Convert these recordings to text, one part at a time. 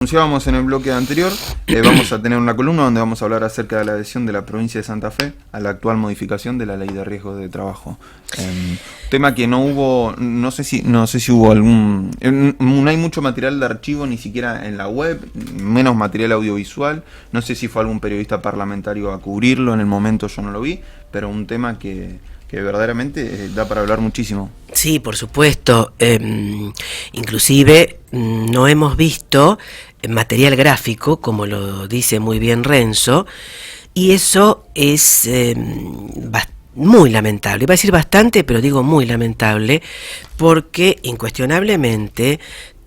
Anunciábamos en el bloque anterior, vamos a tener una columna donde vamos a hablar acerca de la adhesión de la provincia de Santa Fe a la actual modificación de la ley de riesgos de trabajo. Tema que no hubo, no sé si hubo algún, no hay mucho material de archivo ni siquiera en la web, menos material audiovisual. No sé si fue algún periodista parlamentario a cubrirlo, en el momento yo no lo vi, pero un tema que verdaderamente da para hablar muchísimo. Sí, por supuesto. Inclusive no hemos visto material gráfico, como lo dice muy bien Renzo, y eso es muy lamentable. Iba a decir bastante, pero digo muy lamentable, porque incuestionablemente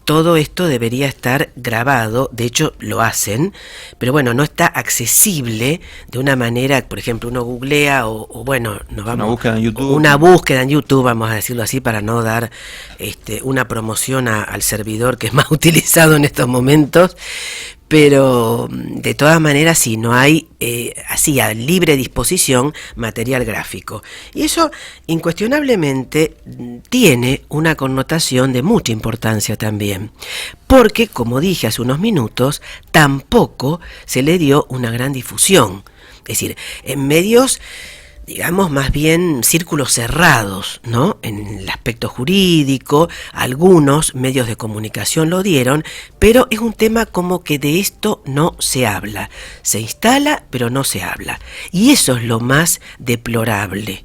todo esto debería estar grabado, de hecho lo hacen, pero bueno, no está accesible de una manera, por ejemplo, uno googlea o bueno, nos vamos, una búsqueda en YouTube. Una búsqueda en YouTube, vamos a decirlo así, para no dar una promoción al servidor que es más utilizado en estos momentos. Pero de todas maneras sí, no hay así a libre disposición material gráfico. Y eso incuestionablemente tiene una connotación de mucha importancia también. Porque, como dije hace unos minutos, tampoco se le dio una gran difusión. Es decir, en medios, digamos, más bien círculos cerrados, ¿no? En el aspecto jurídico, algunos medios de comunicación lo dieron, pero es un tema como que de esto no se habla. Se instala, pero no se habla. Y eso es lo más deplorable,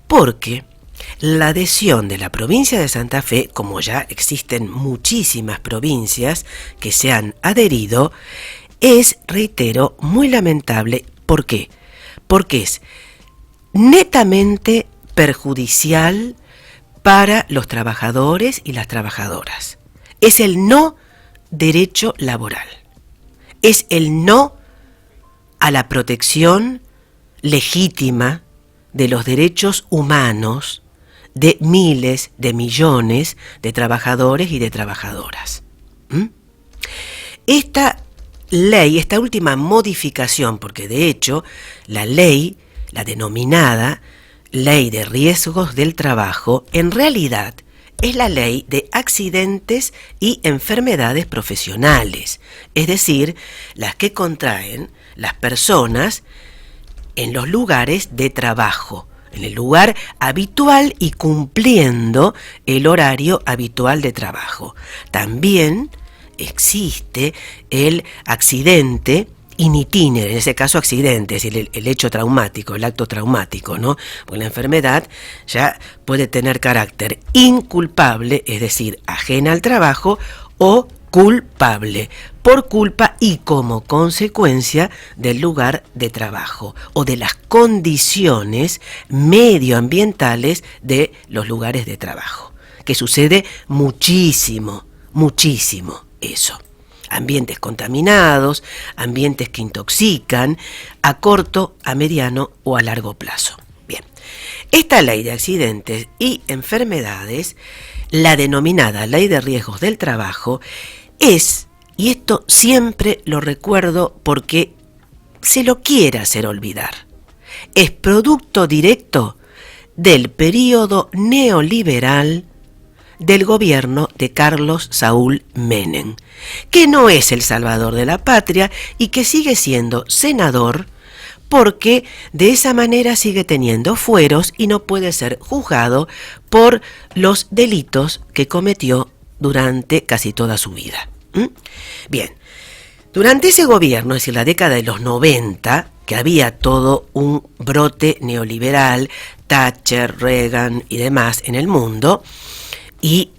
porque la adhesión de la provincia de Santa Fe, como ya existen muchísimas provincias que se han adherido, es, reitero, muy lamentable. ¿Por qué? Porque es netamente perjudicial para los trabajadores y las trabajadoras. Es el no derecho laboral. Es el no a la protección legítima de los derechos humanos de miles, de millones de trabajadores y de trabajadoras. Esta ley, esta última modificación, porque de hecho la ley, la denominada Ley de Riesgos del Trabajo, en realidad es la Ley de Accidentes y Enfermedades Profesionales, es decir, las que contraen las personas en los lugares de trabajo, en el lugar habitual y cumpliendo el horario habitual de trabajo. También existe el accidente in itinere, en ese caso accidente, es decir, el hecho traumático, el acto traumático, ¿no? Porque la enfermedad ya puede tener carácter inculpable, es decir, ajena al trabajo, o culpable, por culpa y como consecuencia del lugar de trabajo o de las condiciones medioambientales de los lugares de trabajo, que sucede muchísimo, muchísimo eso. Ambientes contaminados, ambientes que intoxican a corto, a mediano o a largo plazo. Bien, esta ley de accidentes y enfermedades, la denominada Ley de Riesgos del Trabajo, es, y esto siempre lo recuerdo porque se lo quiere hacer olvidar, es producto directo del período neoliberal del gobierno de Carlos Saúl Menem, que no es el salvador de la patria y que sigue siendo senador porque de esa manera sigue teniendo fueros y no puede ser juzgado por los delitos que cometió durante casi toda su vida. Bien, durante ese gobierno, es decir, la década de los 90, que había todo un brote neoliberal, Thatcher, Reagan y demás en el mundo, y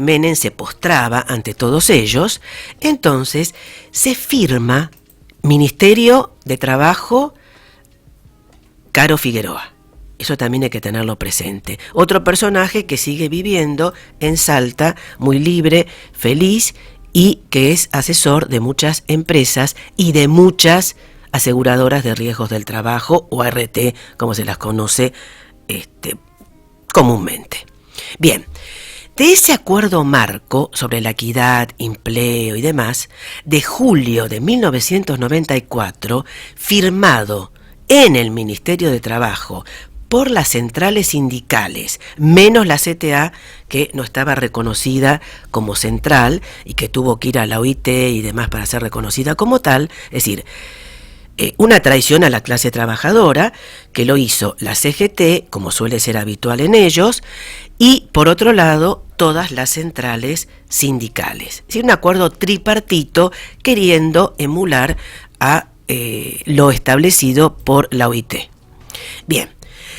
Menem se postraba ante todos ellos, entonces se firma Ministerio de Trabajo Caro Figueroa. Eso también hay que tenerlo presente. Otro personaje que sigue viviendo en Salta, muy libre, feliz, y que es asesor de muchas empresas y de muchas aseguradoras de riesgos del trabajo, o ART, como se las conoce comúnmente. Bien, de ese acuerdo marco sobre la equidad, empleo y demás, de julio de 1994, firmado en el Ministerio de Trabajo por las centrales sindicales, menos la CTA, que no estaba reconocida como central y que tuvo que ir a la OIT y demás para ser reconocida como tal. Es decir, una traición a la clase trabajadora, que lo hizo la CGT, como suele ser habitual en ellos, y por otro lado todas las centrales sindicales. Es decir, un acuerdo tripartito queriendo emular a lo establecido por la OIT. Bien,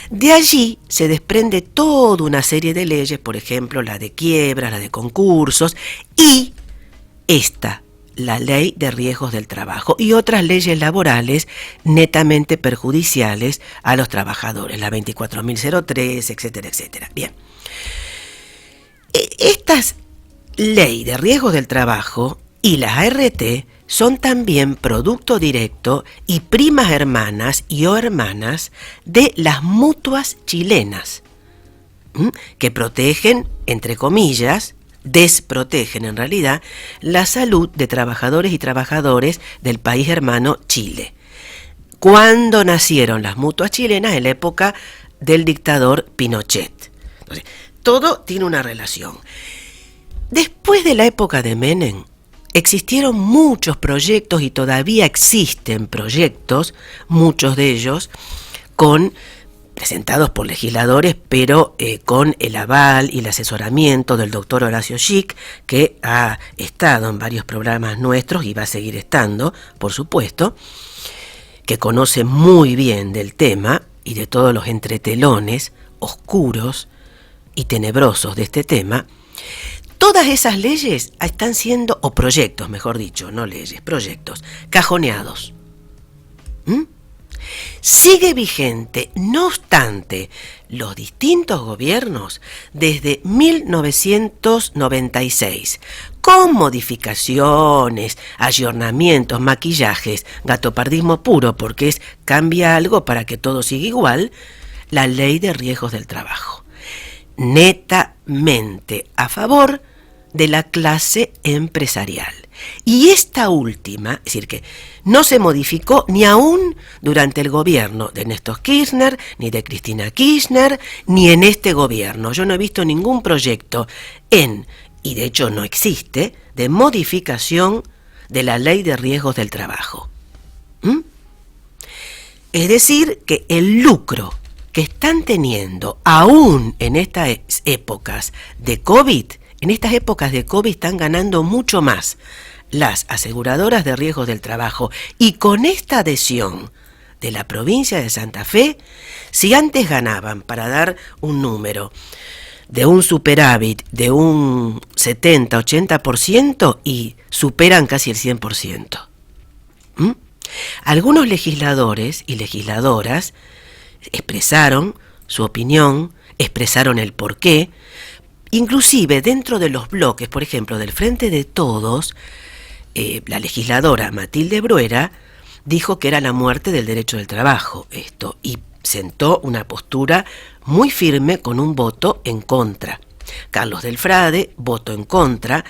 de allí se desprende toda una serie de leyes, por ejemplo la de quiebras, la de concursos, y la ley de riesgos del trabajo y otras leyes laborales netamente perjudiciales a los trabajadores, la 24.003, etcétera, etcétera. Bien, estas ley de riesgos del trabajo y las ART son también producto directo y primas hermanas y o hermanas de las mutuas chilenas, que protegen, entre comillas, desprotegen en realidad la salud de trabajadores y trabajadores del país hermano Chile. ¿Cuándo nacieron las mutuas chilenas? En la época del dictador Pinochet. Entonces, todo tiene una relación. Después de la época de Menem, existieron muchos proyectos y todavía existen proyectos, muchos de ellos presentados por legisladores, pero con el aval y el asesoramiento del doctor Horacio Schick, que ha estado en varios programas nuestros y va a seguir estando, por supuesto, que conoce muy bien del tema y de todos los entretelones oscuros y tenebrosos de este tema. Todas esas leyes están siendo, o proyectos, mejor dicho, no leyes, proyectos, cajoneados. Sigue vigente, no obstante, los distintos gobiernos desde 1996, con modificaciones, ayornamientos, maquillajes, gatopardismo puro, porque cambia algo para que todo siga igual, la ley de riesgos del trabajo. Netamente a favor de la clase empresarial. Y esta última, es decir, que no se modificó ni aún durante el gobierno de Néstor Kirchner, ni de Cristina Kirchner, ni en este gobierno. Yo no he visto ningún proyecto y de hecho no existe, de modificación de la ley de riesgos del trabajo. Es decir, que el lucro que están teniendo aún en estas épocas de COVID, en estas épocas de COVID están ganando mucho más las aseguradoras de riesgos del trabajo, y con esta adhesión de la provincia de Santa Fe, si antes ganaban, para dar un número, de un superávit de un 70-80% y superan casi el 100%. Algunos legisladores y legisladoras expresaron su opinión, expresaron el porqué, inclusive dentro de los bloques, por ejemplo, del Frente de Todos, la legisladora Matilde Bruera dijo que era la muerte del derecho del trabajo esto, y sentó una postura muy firme con un voto en contra. Carlos Delfrade votó en contra,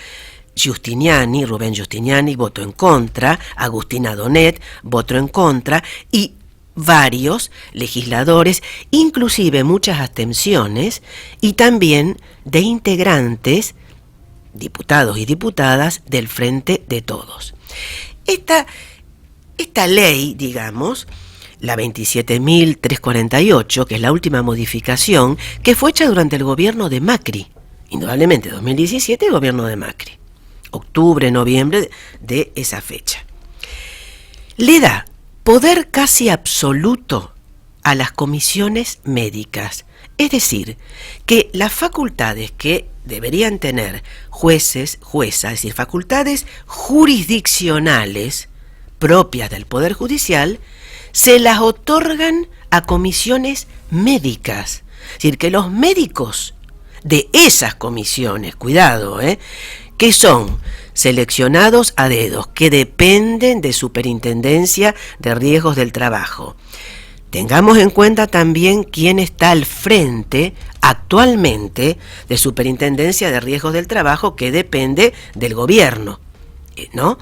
Rubén Giustiniani votó en contra, Agustina Donet votó en contra, y varios legisladores, inclusive muchas abstenciones, y también de integrantes, diputados y diputadas del Frente de Todos. Esta ley, digamos, la 27.348, que es la última modificación, que fue hecha durante el gobierno de Macri, indudablemente 2017, gobierno de Macri, octubre, noviembre de esa fecha, le da poder casi absoluto a las comisiones médicas, es decir, que las facultades que deberían tener jueces, juezas, es decir, facultades jurisdiccionales propias del Poder Judicial, se las otorgan a comisiones médicas. Es decir, que los médicos de esas comisiones, cuidado, que son seleccionados a dedos, que dependen de Superintendencia de Riesgos del Trabajo. Tengamos en cuenta también quién está al frente actualmente de Superintendencia de Riesgos del Trabajo, que depende del gobierno, ¿no?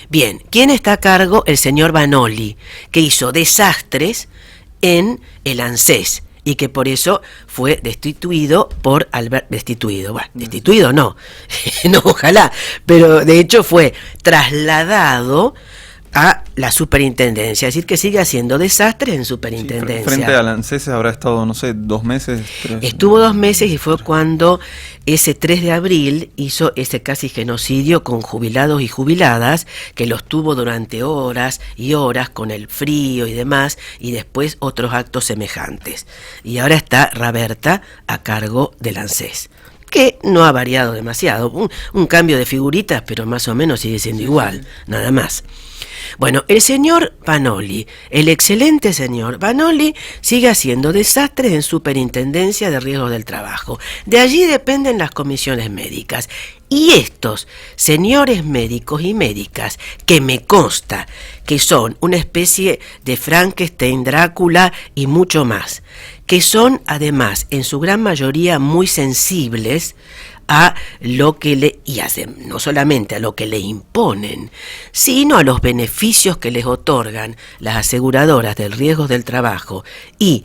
Bien, ¿quién está a cargo? El señor Vanoli, que hizo desastres en el ANSES, y que por eso fue destituido por destituido no, no, ojalá, pero de hecho fue trasladado a la superintendencia, es decir, que sigue haciendo desastres en superintendencia. Sí, frente al ANSES habrá estado, no sé, 2 meses. 3. Estuvo 2 meses y fue cuando ese 3 de abril hizo ese casi genocidio con jubilados y jubiladas, que los tuvo durante horas y horas con el frío y demás, y después otros actos semejantes. Y ahora está Raberta a cargo del ANSES, que no ha variado demasiado, un cambio de figuritas, pero más o menos sigue siendo igual, nada más. Bueno, el señor Vanoli, el excelente señor Vanoli, sigue haciendo desastres en Superintendencia de Riesgos del Trabajo. De allí dependen las comisiones médicas. Y estos señores médicos y médicas, que me consta que son una especie de Frankenstein, Drácula y mucho más, que son además en su gran mayoría muy sensibles a lo que no solamente a lo que le imponen, sino a los beneficios que les otorgan las aseguradoras del riesgo del trabajo, y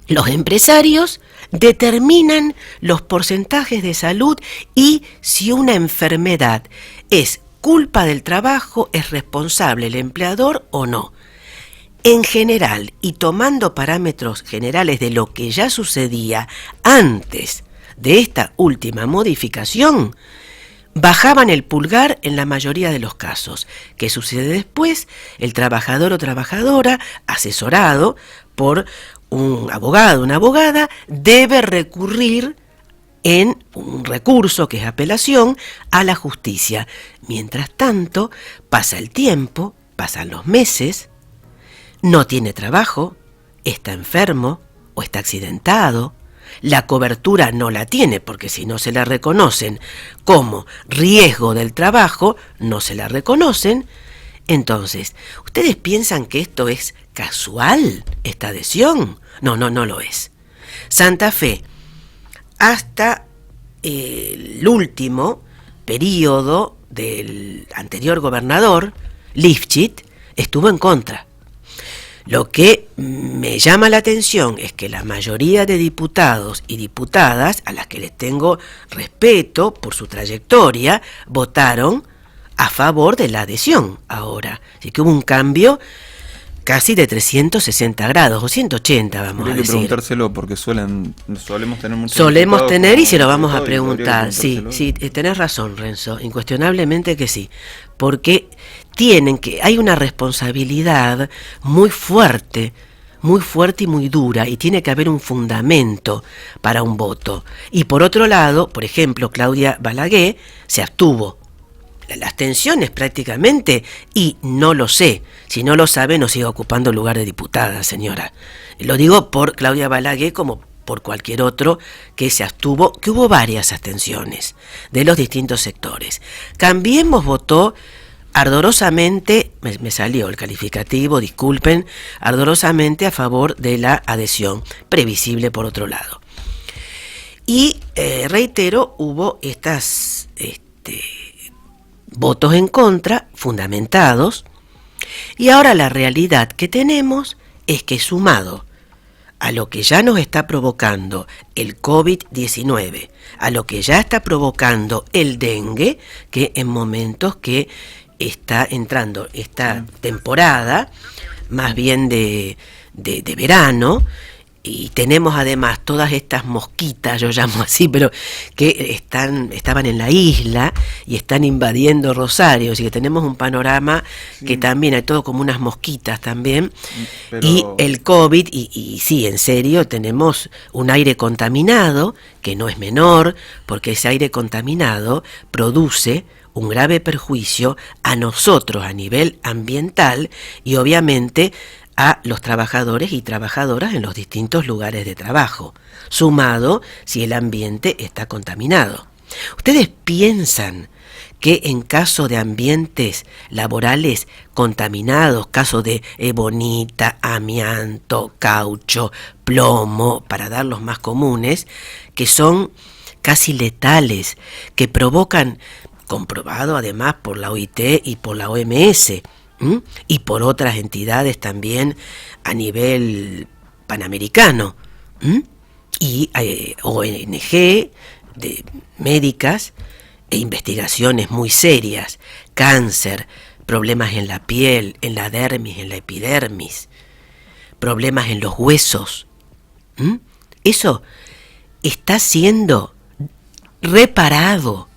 los empresarios determinan los porcentajes de salud y si una enfermedad es culpa del trabajo, es responsable el empleador o no. En general, y tomando parámetros generales de lo que ya sucedía antes de esta última modificación, bajaban el pulgar en la mayoría de los casos. ¿Qué sucede después? El trabajador o trabajadora, asesorado por un abogado o una abogada, debe recurrir en un recurso, que es apelación, a la justicia. Mientras tanto, pasa el tiempo, pasan los meses, no tiene trabajo, está enfermo o está accidentado, la cobertura no la tiene, porque si no se la reconocen como riesgo del trabajo, no se la reconocen. Entonces, ¿ustedes piensan que esto es casual, esta adhesión? No lo es. Santa Fe, hasta el último periodo del anterior gobernador, Lifchit, estuvo en contra. Lo que me llama la atención es que la mayoría de diputados y diputadas, a las que les tengo respeto por su trayectoria, votaron a favor de la adhesión ahora. Así que hubo un cambio casi de 360 grados, o 180, vamos a decir. Hay que preguntárselo porque solemos tener muchos. Solemos tener y se lo vamos a preguntar. Sí, tenés razón, Renzo, incuestionablemente que sí. Porque hay una responsabilidad muy fuerte y muy dura, y tiene que haber un fundamento para un voto. Y por otro lado, por ejemplo, Claudia Balaguer se abstuvo. La abstención es prácticamente, y no lo sé, si no lo sabe no siga ocupando el lugar de diputada, señora. Lo digo por Claudia Balaguer como por cualquier otro que se abstuvo, que hubo varias abstenciones de los distintos sectores. Cambiemos votó ardorosamente, me salió el calificativo, disculpen, ardorosamente a favor de la adhesión, previsible por otro lado. Y reitero, hubo estas votos en contra, fundamentados, y ahora la realidad que tenemos es que, sumado a lo que ya nos está provocando el COVID-19, a lo que ya está provocando el dengue, que en momentos que está entrando esta temporada, más bien de verano, y tenemos además todas estas mosquitas, yo llamo así, pero que estaban en la isla y están invadiendo Rosario, así que tenemos un panorama que también hay todo como unas mosquitas también, y el COVID, y sí, en serio, tenemos un aire contaminado, que no es menor, porque ese aire contaminado produce un grave perjuicio a nosotros a nivel ambiental y obviamente a los trabajadores y trabajadoras en los distintos lugares de trabajo, sumado si el ambiente está contaminado. ¿Ustedes piensan que en caso de ambientes laborales contaminados, caso de ebonita, amianto, caucho, plomo, para dar los más comunes, que son casi letales, que provocan, comprobado además por la OIT y por la OMS, y por otras entidades también a nivel panamericano, Y ONG de médicas e investigaciones muy serias, cáncer, problemas en la piel, en la dermis, en la epidermis, problemas en los huesos. Eso está siendo reparado,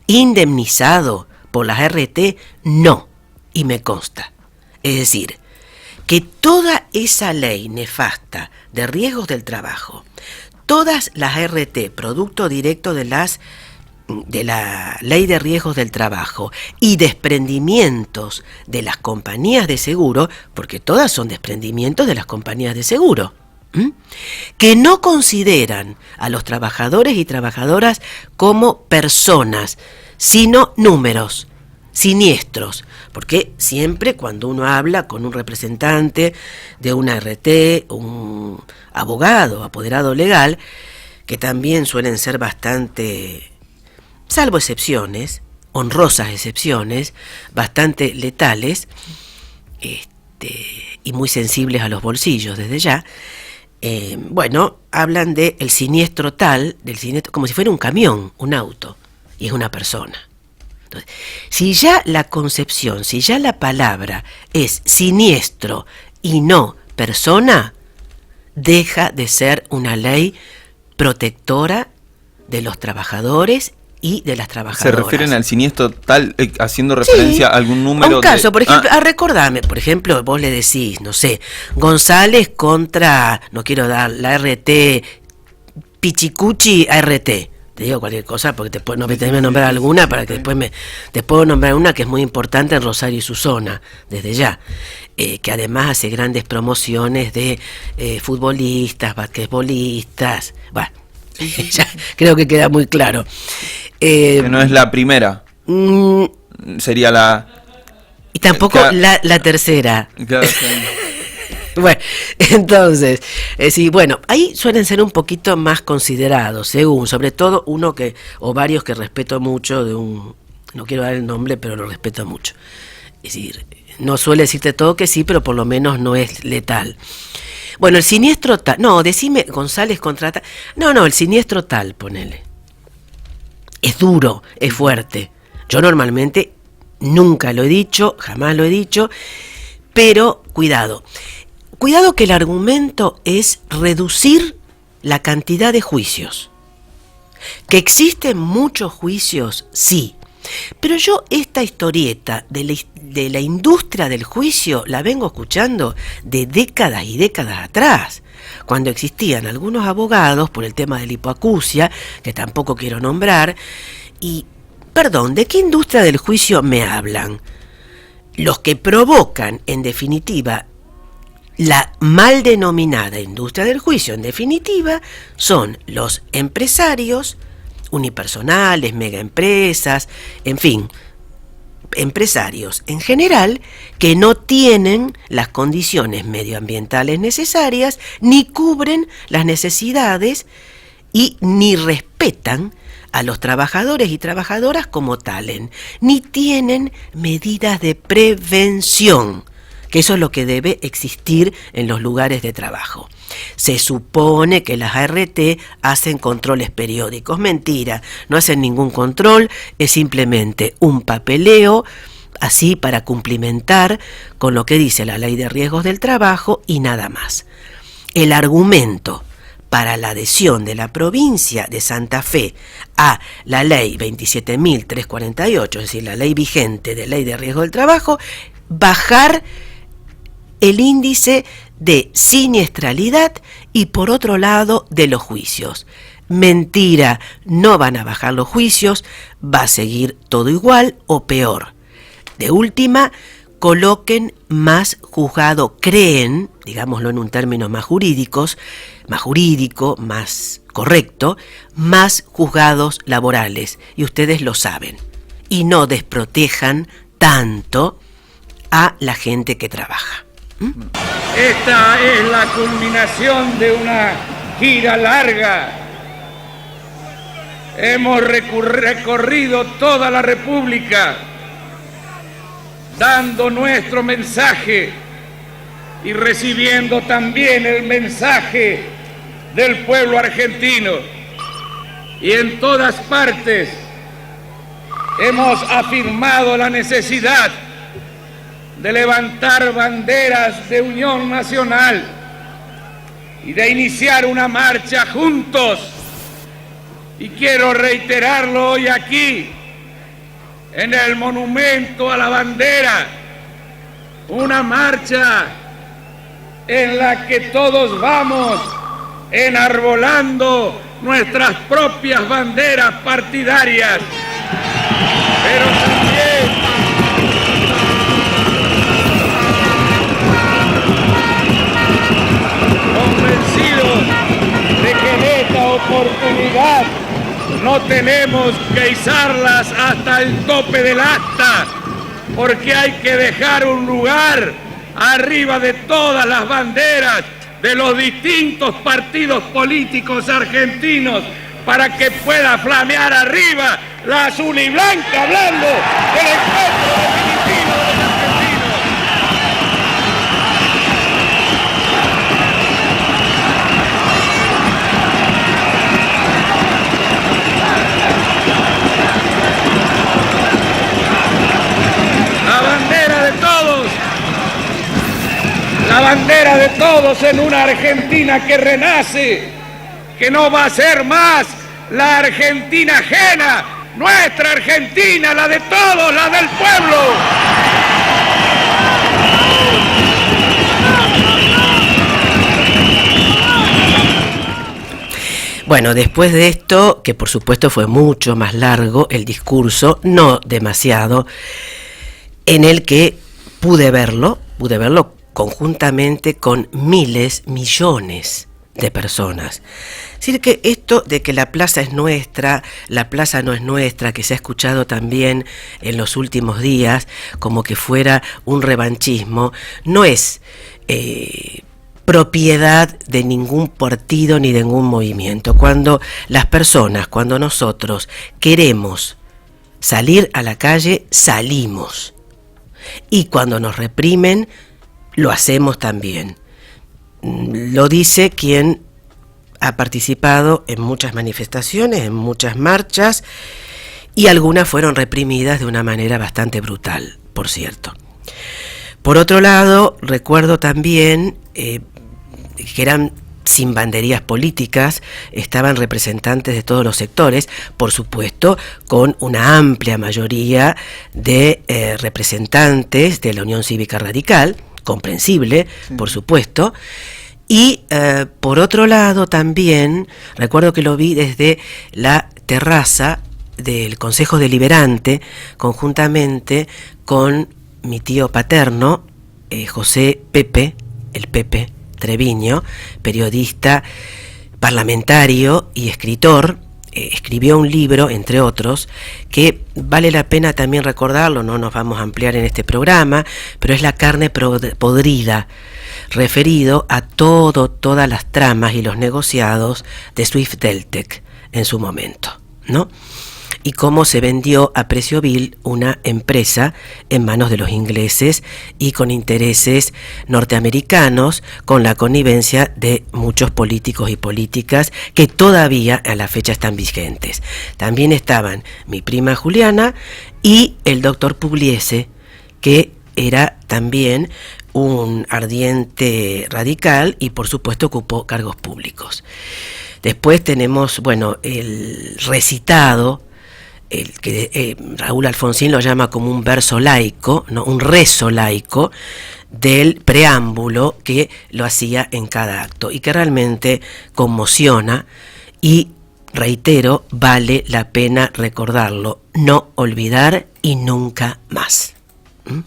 indemnizado por las ART, no, y me consta. Es decir, que toda esa ley nefasta de riesgos del trabajo, todas las ART, producto directo de la ley de riesgos del trabajo y desprendimientos de las compañías de seguro, porque todas son desprendimientos de las compañías de seguro, que no consideran a los trabajadores y trabajadoras como personas, sino números, siniestros, porque siempre cuando uno habla con un representante de una RT, un abogado, apoderado legal, que también suelen ser bastante, salvo excepciones, honrosas excepciones, bastante letales, y muy sensibles a los bolsillos desde ya, hablan de el siniestro tal, del siniestro, como si fuera un camión, un auto, y es una persona. Entonces, si ya la concepción, si ya la palabra es siniestro y no persona, deja de ser una ley protectora de los trabajadores y de las trabajadoras. ¿Se refieren al siniestro tal, haciendo referencia a algún número? A un caso, por ejemplo, recordame, por ejemplo, vos le decís, no sé, González contra, no quiero dar la RT, Pichicuchi ART. Te digo cualquier cosa porque después no me tenés que nombrar alguna para que después te puedo nombrar una que es muy importante en Rosario y su zona, desde ya, que además hace grandes promociones de futbolistas, basquetbolistas, bueno, ya creo que queda muy claro. Que no es la primera, sería la... Y tampoco la tercera. Claro, Bueno, entonces, ahí suelen ser un poquito más considerados, sobre todo uno o varios que respeto mucho, no quiero dar el nombre, pero lo respeto mucho. Es decir, no suele decirte todo que sí, pero por lo menos no es letal. Bueno, el siniestro tal, decime González contrata, el siniestro tal, ponele. Es duro, es fuerte. Yo normalmente nunca lo he dicho, jamás lo he dicho, pero cuidado. Cuidado que el argumento es reducir la cantidad de juicios. ¿Que existen muchos juicios? Sí. Pero yo esta historieta de la industria del juicio la vengo escuchando de décadas y décadas atrás, cuando existían algunos abogados por el tema de la hipoacusia, que tampoco quiero nombrar, y, perdón, ¿de qué industria del juicio me hablan? Los que provocan, en definitiva, la mal denominada industria del juicio, en definitiva, son los empresarios, unipersonales, megaempresas, en fin, empresarios en general que no tienen las condiciones medioambientales necesarias, ni cubren las necesidades y ni respetan a los trabajadores y trabajadoras como talen, ni tienen medidas de prevención, que eso es lo que debe existir en los lugares de trabajo. Se supone que las ART hacen controles periódicos. Mentira, no hacen ningún control, es simplemente un papeleo, así para cumplimentar con lo que dice la Ley de Riesgos del Trabajo y nada más. El argumento para la adhesión de la provincia de Santa Fe a la Ley 27.348, es decir, la ley vigente de Ley de Riesgos del Trabajo, bajar el índice de siniestralidad y por otro lado de los juicios. Mentira, no van a bajar los juicios, va a seguir todo igual o peor. De última, coloquen más juzgado, creen, digámoslo en un término más jurídico, más correcto, más juzgados laborales, y ustedes lo saben, y no desprotejan tanto a la gente que trabaja. Esta es la culminación de una gira larga. Hemos recorrido toda la República dando nuestro mensaje y recibiendo también el mensaje del pueblo argentino. Y en todas partes hemos afirmado la necesidad de levantar banderas de unión nacional y de iniciar una marcha juntos. Y quiero reiterarlo hoy aquí, en el monumento a la bandera, una marcha en la que todos vamos enarbolando nuestras propias banderas partidarias, pero también convencidos de que en esta oportunidad no tenemos que izarlas hasta el tope del asta, porque hay que dejar un lugar arriba de todas las banderas de los distintos partidos políticos argentinos para que pueda flamear arriba la azul y blanca, hablando del encuentro definitivo de los argentinos. La bandera de todos. La bandera de todos en una Argentina que renace, que no va a ser más la Argentina ajena, nuestra Argentina, la de todos, la del pueblo. Bueno, después de esto, que por supuesto fue mucho más largo el discurso, no demasiado, en el que pude verlo conjuntamente con miles, millones de personas. Es decir, que esto de que la plaza es nuestra, la plaza no es nuestra, que se ha escuchado también en los últimos días como que fuera un revanchismo, no es propiedad de ningún partido ni de ningún movimiento. Cuando las personas, cuando nosotros queremos salir a la calle, salimos. Y cuando nos reprimen, lo hacemos también. Lo dice quien ha participado en muchas manifestaciones, en muchas marchas, y algunas fueron reprimidas de una manera bastante brutal, por cierto. Por otro lado, recuerdo también que eran sin banderías políticas, estaban representantes de todos los sectores, por supuesto, con una amplia mayoría de representantes de la Unión Cívica Radical, comprensible, sí, por supuesto. Y por otro lado también, recuerdo que lo vi desde la terraza del Consejo Deliberante, conjuntamente con mi tío paterno, José Pepe, el Pepe Treviño, periodista, parlamentario y escritor. Escribió un libro, entre otros, que vale la pena también recordarlo, no nos vamos a ampliar en este programa, pero es La carne podrida, referido a todas las tramas y los negociados de Swift-Deltec en su momento, ¿no? Y cómo se vendió a precio vil una empresa en manos de los ingleses y con intereses norteamericanos, con la connivencia de muchos políticos y políticas que todavía a la fecha están vigentes. También estaban mi prima Juliana y el doctor Pugliese, que era también un ardiente radical y por supuesto ocupó cargos públicos. Después tenemos, bueno, el recitado, el que Raúl Alfonsín lo llama como un verso laico, ¿no? Un rezo laico del preámbulo que lo hacía en cada acto y que realmente conmociona y, reitero, vale la pena recordarlo, no olvidar y nunca más. ¿Mm?